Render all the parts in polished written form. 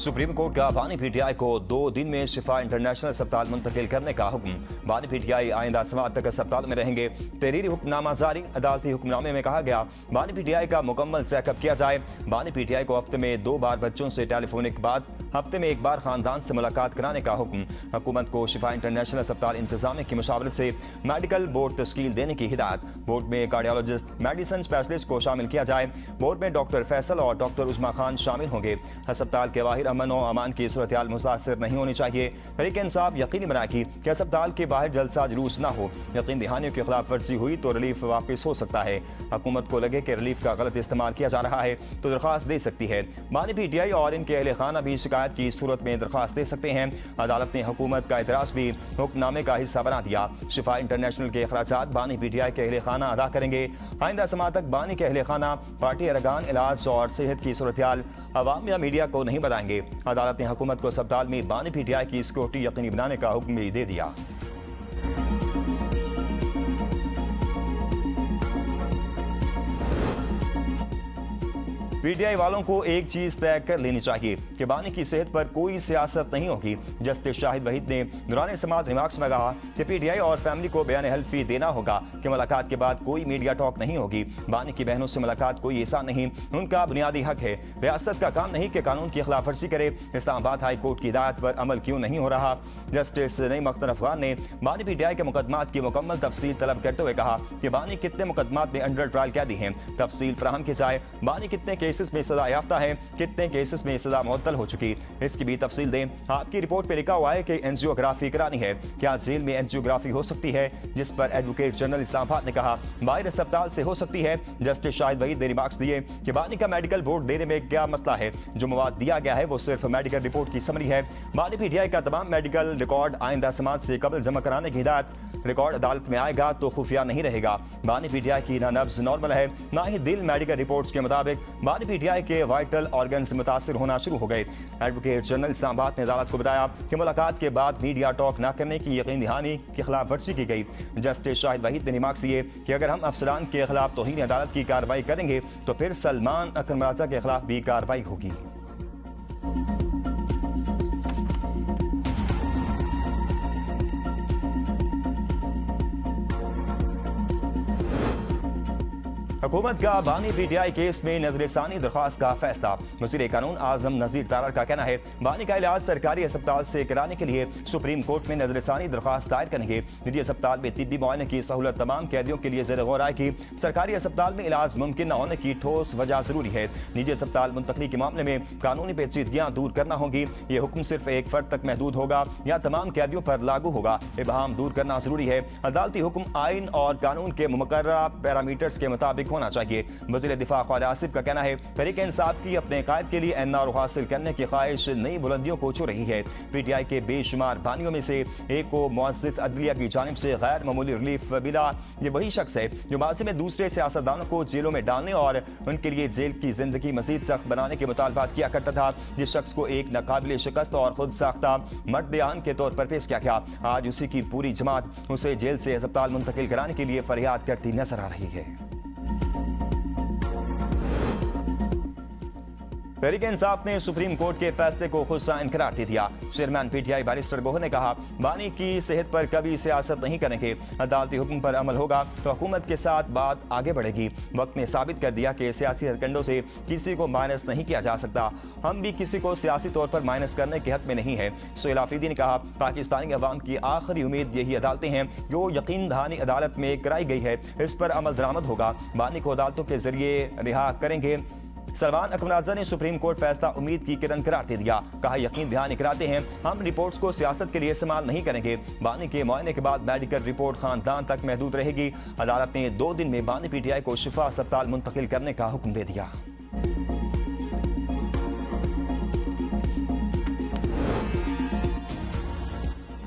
Supreme court का बानी PTI को 2 दिन में शिफा इंटरनेशनल अस्पताल मुंतकिल करने का हुक्म। बानी पीटीआई आइंदा समात तक अस्पताल में रहेंगे। तहरीरी हुक्मनामा जारी। अदालती हुक्मनामे में कहा गया बानी पीटीआई का मुकम्मल चेकअप किया जाए। बानी पीटीआई को हफ्ते में 2 बार बच्चों से टेलीफोनिक बात, हफ्ते में 1 बार खानदान से मुलाकात कराने का हुक्म। हुकूमत को शिफा इंटरनेशनल अस्पताल इंतजामिया की मुशावरत से मेडिकल बोर्ड तश्कील देने की हिदायत। बोर्ड में कार्डियोलॉजिस्ट, मेडिसिन स्पेशलिस्ट को शामिल किया जाए। बोर्ड में डॉक्टर फैसल और डॉक्टर उस्मा खान शामिल होंगे। अस्पताल के बाहर अमन और अमान की सूरत हाल मुतासर नहीं होनी चाहिए। तहरीक इंसाफ यकीनी बनाएगी कि अस्पताल के बाहर जलसा जुलूस न हो। यकीन दहानियों की खिलाफ वर्जी हुई तो रिलीफ वापस हो सकता है। हुकूमत को लगे कि रिलीफ का गलत इस्तेमाल किया जा रहा है तो दरख्वास्त दे सकती है। बानी पीटीआई और इनके अहले खाना भी शिकायत की सूरत में दरख्वास्त दे सकते हैं। अदालत ने हुकूमत का एतराज़ भी हुक्मनामे का हिस्सा बना दिया। शिफा इंटरनेशनल के अखराजात बानी पीटीआई के अहले खाना अदा करेंगे। आइंदा समात तक बानी के अहले खाना पार्टी अरगान इलाज और सेहत की सूरत हाल अवाम या मीडिया को नहीं बताएंगे। अदालत ने हुकूमत को अस्पताल में बानी पीटीआई की सिक्योरिटी यकीनी बनाने का हुक्म भी दे दिया। पीटीआई वालों को एक चीज तय कर लेनी चाहिए कि बानी की सेहत पर कोई सियासत नहीं होगी। जस्टिस शाहिद वहीद ने दौरान समात रिमार्क्स में कहा कि पीटीआई और फैमिली को बयान हल्फी देना होगा कि मुलाकात के बाद कोई मीडिया टॉक नहीं होगी। बानी की बहनों से मुलाकात कोई ऐसा नहीं, उनका बुनियादी हक है। रियासत का काम नहीं कि कानून की खिलाफ वर्जी करे। इस्लामाबाद हाई कोर्ट की हिदायत पर अमल क्यों नहीं हो रहा। जस्टिस नईम अख्तर अफगान ने बानी पीटीआई के मुकदमात की मुकम्मल तफसील तलब करते हुए कहा कि बानी कितने मुकदमात में अंडर ट्रायल कैदी हैं, तफसील फराहम की जाए। बानी कितने केसेस में सजा याफ्ता है, कितने केसेस में सजा मुअत्तल हो चुकी, इसकी भी तफसील दें। आपकी रिपोर्ट पे लिखा हुआ है कि एंजियोग्राफी करानी है। क्या जेल में एंजियोग्राफी हो सकती है, जिस पर एडवोकेट जनरल इस्लामाबाद ने कहा बाहर अस्पताल से हो सकती है। जस्टिस शाहिद वहीद ने रिमार्क्स दिए कि बानी का मेडिकल बोर्ड देने में क्या मसला है। जो मवाद दिया गया है वो सिर्फ मेडिकल रिपोर्ट की समरी है। बानी पीटीआई का तमाम मेडिकल रिकॉर्ड आइंदा समात से कबल जमा कराने की हिदायत। रिकॉर्ड अदालत में आएगा तो खुफिया नहीं रहेगा। बानी पीटीआई की ना नब्ज नॉर्मल है, ना ही दिल। मेडिकल रिपोर्ट्स के मुताबिक बानी पीटीआई के वाइटल ऑर्गन्स मुतासिर होना शुरू हो गए। एडवोकेट जनरल इस्लामाबाद ने अदालत को बताया कि मुलाकात के बाद मीडिया टॉक न करने की यकीन दहानी की खिलाफ वर्जी की गई। जस्टिस शाहिद वहीद ने रिमार्क्स दिए कि अगर हम अफसरान के खिलाफ तौहीन अदालत की कार्रवाई करेंगे तो फिर सलमान अख्तर मिर्जा के खिलाफ भी कार्रवाई होगी। हुकूमत का बानी पीटीआई केस में नजरसानी दरख्वास्त का फैसला। वज़ीर कानून आजम नज़ीर तारड़ का कहना है बानी का इलाज सरकारी अस्पताल से कराने के लिए सुप्रीम कोर्ट में नजरसानी दरख्वास्त दायर करेंगे। निजी अस्पताल में तिब्बी मुआयने की सहूलत तमाम कैदियों के लिए ज़ेर गौर आएगी। सरकारी अस्पताल में इलाज मुमकिन न होने की ठोस वजह जरूरी है। निजी अस्पताल मुंतकली के मामले में कानूनी पेचीदगियां दूर करना होगी। ये हुक्म सिर्फ एक फर्द तक महदूद होगा या तमाम कैदियों पर लागू होगा। इबहम दूर करना जरूरी है। अदालती हुक्म आइन और कानून के मुकर्ररा पैरामीटर्स के मुताबिक होना चाहिए। वज़ीर दिफा ख्वाजा आसिफ का कहना है तहरीक इंसाफ की अपने कायद के लिए एनआर हासिल करने की ख्वाहिश नई बुलंदियों को छू रही है। पीटीआई के बेशुमार बानियों में से एक को मुअज़्ज़िज़ अदलिया की जानिब से गैर मामूली रिलीफ मिला। ये वही शख्स है जो माजी में दूसरे सियासतदानों को जेलों में डालने और उनके लिए जेल की जिंदगी मजीद सख्त बनाने के मुतालबात किया करता था। जिस शख्स को एक नाकाबिल शिकस्त और खुद साख्ता मर्द-ए-आन के तौर पर पेश किया गया, आज उसी की पूरी जमात उसे जेल से अस्पताल मुंतकिल कराने के लिए फरियाद करती नजर आ रही है। तहरीक इंसाफ ने सुप्रीम कोर्ट के फैसले को खुद साइन करार दे दिया। चेयरमैन पीटीआई बैरिस्टर गोहर ने कहा बानी की सेहत पर कभी सियासत नहीं करेंगे। अदालती हुक्म पर अमल होगा तो हुकूमत के साथ बात आगे बढ़ेगी। वक्त ने साबित कर दिया कि सियासी हथकंडों से किसी को माइनस नहीं किया जा सकता। हम भी किसी को सियासी तौर पर माइनस करने के हक में नहीं है। सुहेल आफरीदी ने कहा पाकिस्तानी अवाम की आखिरी उम्मीद यही अदालतें हैं जो यकीन दहानी अदालत में कराई गई है, इस पर अमल दरामद होगा। बानी को अदालतों के जरिए रिहा करेंगे। सलमान अख्तर मिर्जा ने सुप्रीम कोर्ट फैसला उम्मीद की किरण करार दे दिया। कहा यकीन दहानी कराते हैं, हम रिपोर्ट्स को सियासत के लिए इस्तेमाल नहीं करेंगे। बानी के मुआयने के बाद मेडिकल रिपोर्ट खानदान तक महदूद रहेगी। अदालत ने 2 दिन में बानी पीटीआई को शिफा अस्पताल मुंतकिल करने का हुक्म दे दिया।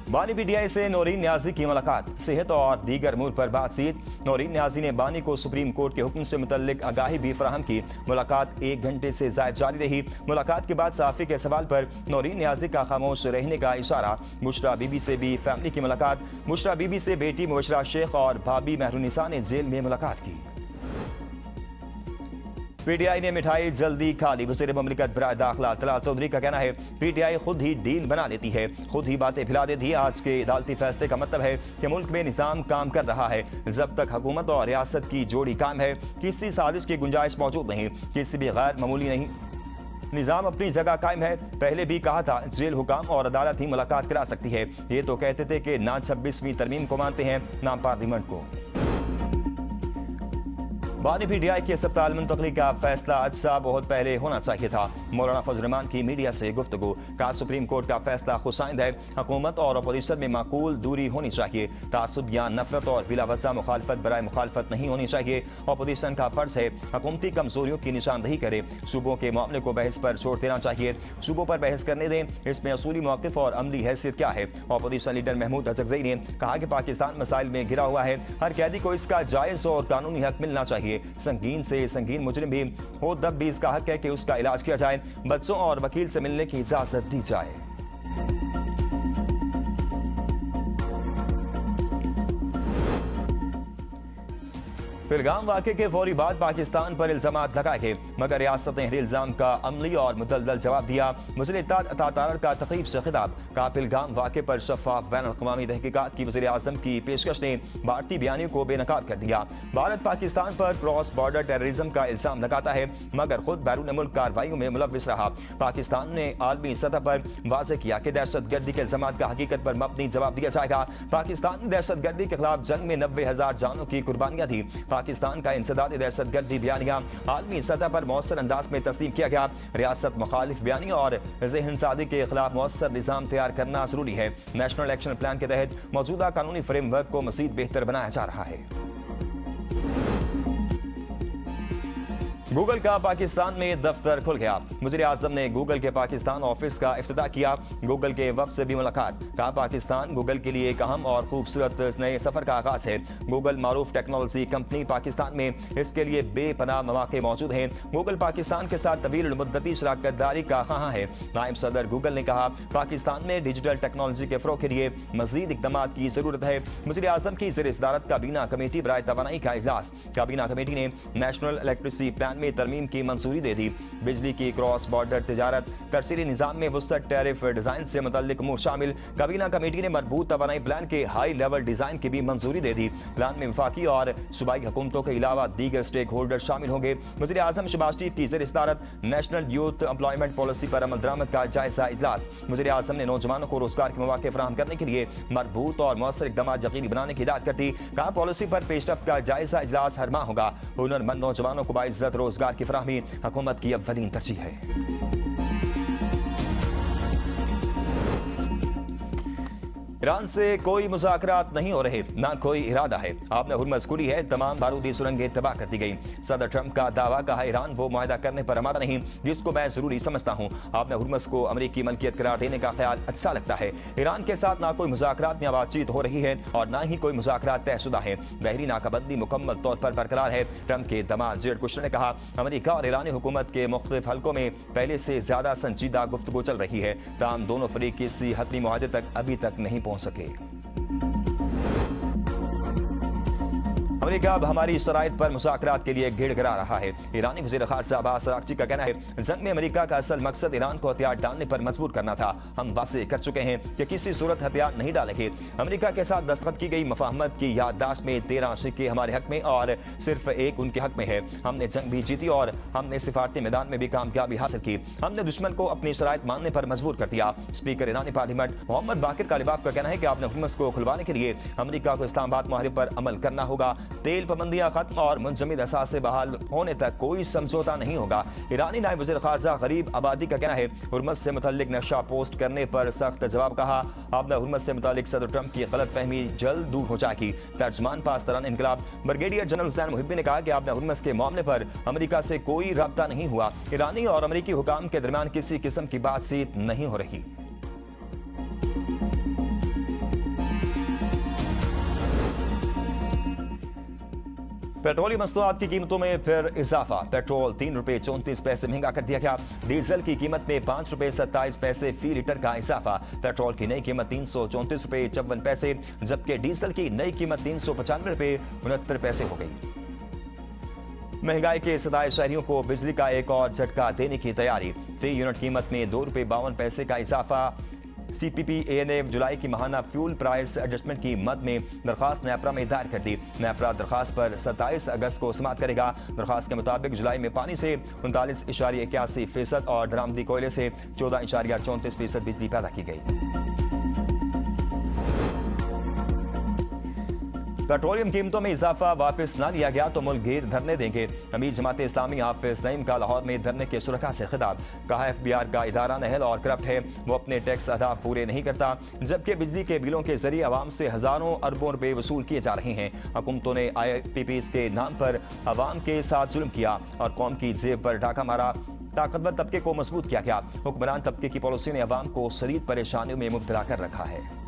बानी पीटीआई से नौरीन न्याजी की मुलाकात, सेहत और दीगर अमूर पर बातचीत। नौरीन न्याजी ने बानी को सुप्रीम कोर्ट के हुक्म से मुतल्लिक आगाही भी फराहम की। मुलाकात 1 घंटे से ज़ायद जारी रही। मुलाकात के बाद सहाफ़ी के सवाल पर नौरीन न्याजी का खामोश रहने का इशारा। बुशरा बीबी से भी फैमिली की मुलाकात। बुशरा बीबी से बेटी मुबशरा शेख और भाभी महरुनिसा ने जेल में मुलाकात की। पीटीआई ने मिठाई जल्दी खा ली। वज़ीर मुमलिकत बराए दाखिला तलत चौधरी का कहना है पीटीआई खुद ही डील बना लेती है, खुद ही बातें फैला देती है। आज के अदालती फैसले का मतलब है कि मुल्क में निज़ाम काम कर रहा है। जब तक हुकूमत और रियासत की जोड़ी कायम है, किसी साजिश की गुंजाइश मौजूद नहीं, किसी भी गैर मामूली नहीं, निज़ाम अपनी जगह कायम है। पहले भी कहा था जेल हुकाम और अदालत ही मुलाकात करा सकती है। ये तो कहते थे कि ना 26वीं तरमीम को मानते हैं ना पार्लियामेंट को। बानी पीटीआई की अस्पताल मुंतकली का फैसला अच्छा बहुत पहले होना चाहिए था। मौलाना फजल रहमान की मीडिया से गुफ्तगू। कहा सुप्रीम कोर्ट का फैसला खुशाइंद है, हुकूमत और अपोजिशन में माकूल दूरी होनी चाहिए। तासुब या नफरत और बिला वजह मुखालफत बराए मुखालफत नहीं होनी चाहिए। अपोजिशन का फर्ज है हुकूमती कमजोरियों की निशानदही करे। सूबों के मामले को बहस पर छोड़ देना चाहिए, सूबों पर बहस करने दें। इसमें असूली मौक़िफ़ और अमली हैसियत क्या है। अपोजिशन लीडर महमूद अजगज़ई ने कहा कि पाकिस्तान मसाइल में घिरा हुआ है, हर कैदी को इसका जायज़ और कानूनी हक मिलना चाहिए। संगीन से संगीन मुजरिम भी हो तब भी इसका हक है कि उसका इलाज किया जाए। बच्चों और वकील से मिलने की इजाजत दी जाए। पहलगाम वाक़े के फौरी बाद पाकिस्तान पर इल्जामात लगाए गए, मगर रियासत ने इल्जाम का अमली और मुदल्दल जवाब दिया। वज़ीर इत्तेहाद अता तारड़ का तक़रीब से खिताब। कहा पहलगाम वाक़े पर शफ़ाफ़ बैन अक़वामी तहक़ीक़ात की वज़ीर आज़म की पेशकश ने भारतीय बयानियों को बेनकाब कर दिया। भारत पाकिस्तान पर क्रॉस बॉर्डर टेररिज्म का इल्ज़ाम लगाता है, मगर खुद बैरून मुल्क कार्रवाइयों में मुलव्विस रहा। पाकिस्तान ने आलमी सतह पर वाज़ेह किया कि दहशतगर्दी के इल्ज़ामात का हकीकत पर मबनी जवाब दिया जाएगा। पाकिस्तान ने दहशतगर्दी के खिलाफ जंग में 90,000 जानों की कुर्बानियाँ दी। पाकिस्तान का इंसदाद दहशतगर्दी बयानिया आलमी सतह पर मौसर अंदाज में तस्लीम किया गया। रियासत मुखालिफ बयानिया और ज़हन सादी के खिलाफ मौसर निज़ाम तैयार करना जरूरी है। नेशनल एक्शन प्लान के तहत मौजूदा कानूनी फ्रेमवर्क को मज़ीद बेहतर बनाया जा रहा है। गूगल का पाकिस्तान में दफ्तर खुल गया। वज़ीर आज़म ने गूगल के पाकिस्तान ऑफिस का इफ्तिताह किया। गूगल के वफ़द से भी मुलाकात। कहा पाकिस्तान गूगल के लिए एक अहम और खूबसूरत नए सफ़र का आगाज़ है। गूगल मारूफ टेक्नोलॉजी कंपनी पाकिस्तान में, इसके लिए बेपनाह मौक़े मौजूद हैं। गूगल पाकिस्तान के साथ तवील मुद्दती शराकत दारी का ख़्वाह है। नायब सदर गूगल ने कहा पाकिस्तान में डिजिटल टेक्नोलॉजी के फ़रोग़ के लिए मज़ीद इक़दाम की ज़रूरत है। वज़ीर आज़म की ज़ेर सदारत काबीना कमेटी बराए तवानाई का इजलास। काबीना कमेटी ने नेशनल इलेक्ट्रिसिटी प्लान में तरमीम की मंजूरी दे दी। बिजली की क्रॉस बॉर्डर तिजारत, तरसीली निज़ाम में वुसअत टैरिफ डिज़ाइन से मुतल्लिक उमूर शामिल। काबीना कमेटी ने मरबूत तवानाई प्लान के हाई लेवल डिज़ाइन की भी मंजूरी दे दी। प्लान में वफाकी और सूबाई हुकूमतों के अलावा दीगर स्टेक होल्डर शामिल होंगे। वज़ीर आज़म शहबाज शरीफ की ज़ेर सदारत नेशनल यूथ एम्प्लॉयमेंट पॉलिसी पर अमल दरामद का जायजा इजलास। वज़ीर आज़म ने नौजवानों को रोजगार के मौके फराहम करने के लिए मरबूत और मौसर इक़दाम यकीनी बनाने की हिदायत करती। कहा पॉलिसी पर पेशरफ्त का जायजा इजलास हर माह होगा। हुनरमंद नौजवानों को बाइज्जत रोजगार की फराहमी हुकूमत की अव्वलीन तरजीह है। ईरान से कोई मुज़ाकरात नहीं हो रहे, ना कोई इरादा है। आपने हुर्मज़ खुली है, तमाम बारूदी सुरंगें तबाह कर दी गई। सदर ट्रंप का दावा। कहा ईरान वो मुआहदा करने पर आमादा नहीं जिसको मैं जरूरी समझता हूँ। आपने हुर्मज़ को अमरीकी मलकियत करार देने का ख्याल अच्छा लगता है। ईरान के साथ ना कोई मुज़ाकरात या बातचीत हो रही है और ना ही कोई मुज़ाकरात तयशुदा है। बहरी नाकाबंदी मुकम्मल तौर पर बरकरार है। ट्रंप के दामाद जेरेड कुशनर ने कहा अमरीका और ईरानी हुकूमत के मुख्तलिफ हलकों में पहले से ज्यादा संजीदा गुफ्तगू चल रही है, ताहम दोनों फरीक किसी हतमी मुआहदे तक अभी तक नहीं पहुंच सके। अमेरिका अब हमारी शराइत पर मुज़ाकरात के लिए गिड़गिड़ा रहा है। ईरानी वज़ीर ख़ारजा अब्बास अराग़ची का कहना है जंग में अमेरिका का असल मकसद ईरान को हथियार डालने पर मजबूर करना था। हम वाज़ेह कर चुके हैं कि किसी सूरत हथियार नहीं डालेंगे। अमेरिका के साथ दस्तखत की गई मफाहमत की याददाश्त में 13 सिक्के हमारे हक में और सिर्फ एक उनके हक में है। हमने जंग भी जीती और हमने सिफारती मैदान में भी कामयाबी हासिल की। हमने दुश्मन को अपनी शराइत मानने पर मजबूर कर दिया। स्पीकर ईरानी पार्लियामेंट मोहम्मद बाकिर कालिबाफ का कहना है कि आपने हुर्मज़ को खुलवाने के लिए अमेरिका को इस्लामाबाद मुआहदे पर अमल करना होगा। तेल पाबंदियां खत्म और मुंजमद असास से बहाल होने तक कोई समझौता नहीं होगा। ईरानी नायब वज़ीर ख़ारजा गरीब आबादी का कहना है हुर्मज़ से मुतल्लिक नक्शा पोस्ट करने पर सख्त जवाब। कहा आपने हुर्मज़ से मुतल्लिक सदर ट्रंप की गलत फहमी जल्द दूर हो जाएगी। तर्जमान पासदारान इनकलाब ब्रिगेडियर जनरल हुसैन मुहिब्बी ने कहा कि आपने हुर्मज़ के मामले पर अमेरिका से कोई रब्ता नहीं हुआ। ईरानी और अमेरिकी हुकाम के दरमियान किसी किस्म की बातचीत नहीं हो रही। पेट्रोलियम मसनूआत की कीमतों में फिर इजाफा। पेट्रोल 3 रुपये 34 पैसे महंगा कर दिया गया। डीजल की कीमत में 5 रुपये 27 पैसे फी लीटर का इजाफा। पेट्रोल की नई कीमत 334 रुपये 54 पैसे, जबकि डीजल की नई कीमत 395 रुपये 69 पैसे हो गई। महंगाई के सताए शहरियों को बिजली का एक और झटका देने की तैयारी। फी यूनिट कीमत में ₹2.52 का इजाफा। CPPA ने जुलाई की माहाना फ्यूल प्राइस एडजस्टमेंट की मद में दरखास्त नेपरा में दायर कर दी। नेपरा दरखास्त पर 27 अगस्त को समाअत करेगा। दरखास्त के मुताबिक जुलाई में पानी से 39.81% और दरामदी कोयले से 14.34% बिजली पैदा की गई। पेट्रोलियम कीमतों में इजाफा वापस ना लिया गया तो मुल्क घेर धरने देंगे। अमीर जमात इस्लामी हाफिज नईम का लाहौर में धरने के शुरका से खिताब। कहा FBR का इदारा नहल और करप्ट है, वो अपने टैक्स अदा पूरे नहीं करता, जबकि बिजली के बिलों के जरिए आवाम से हजारों अरबों रुपए वसूल किए जा रहे हैं। हुकूमतों ने IPPs के नाम पर आवाम के साथ जुल्म किया और कौम की जेब पर डाका मारा। ताकतवर तबके को मजबूत किया गया। हुक्मरान तबके की पॉलिसी ने आवाम को शदीद परेशानियों में मुब्तला कर रखा है।